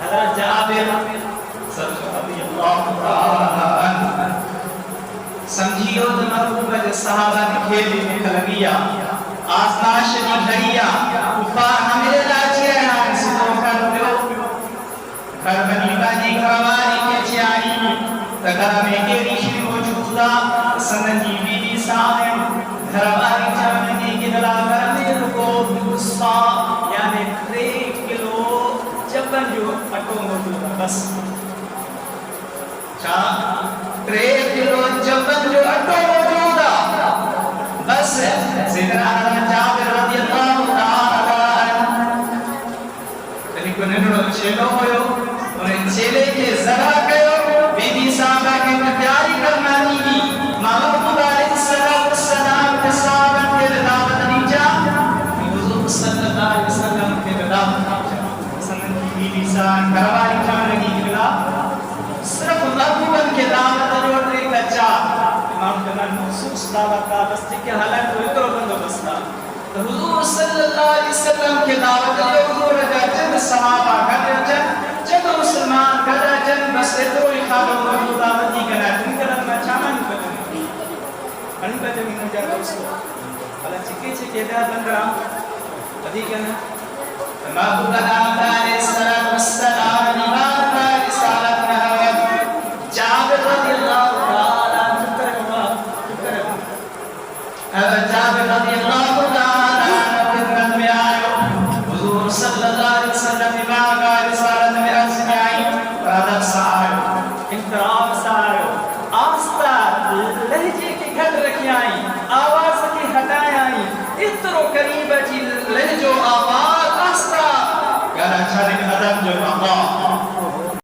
حضرت جابر رضی اللہ تعالی عنہ سمجھیو تو محبوب صحابہ نے کھیلی میں لگیا آزمائش دی گھڑیا کفار ہمیں لاچے ہیں سنو کر دو گھر بنی بانی گھرواری کے چیائی تگھر میں کے ریشی موجودہ سنجی بی بی سامن گھرواری چاہنے کی دلا کر دل کو گسا یعنی 3 کلو چپن جو اٹو موجودہ بس 3 کلو چپن جو اٹو موجودہ بس سیدنا جابر رضی اللہ تعالی عنہ کو ننو چیلو ہوئو انہیں چیلے کے ذرا کہو بی بی صحابہ کے تیاری کرنا نہیں محمد علیہ السلام کے صحابہ کے دعوت نیجا حضور صلی اللہ علیہ وسلم کے دعوت نیجا سنن کی بی بی صاحب گھرواری کھانے کی گلا صرف محبوبن کے دعوت روٹری کا چاہ امام جنرل محسوس دعوت کا بس کے حالات کو اترو بندو بستا حضور صلی اللہ علیہ وسلم کے دعوت حضور کا جن صحابہ کا جن مسلمان کا جن بس اترو خالو موجود آمدی کا تم کرن میں چاہاں نہیں بدنی ان بدنی نجا دوستو اللہ چکے چکے دا بندرا ادھی کہنا محبوب علیہ السلام امام کا رسالت نہوت جابر رضی اللہ تعالی عنہ جابر رضی اللہ تعالی عنہ خدمت میں آئے حضور صلی اللہ علیہ وسلم امام کا رسالت میں عرض میں آئی ادب سائے احترام سائے آستہ لہجے کی گھٹ رکھی آئی آواز کی ہٹائے آئی اترو قریب جی لہجو آواز آستہ کہنا چھڑک ادب جو اللہ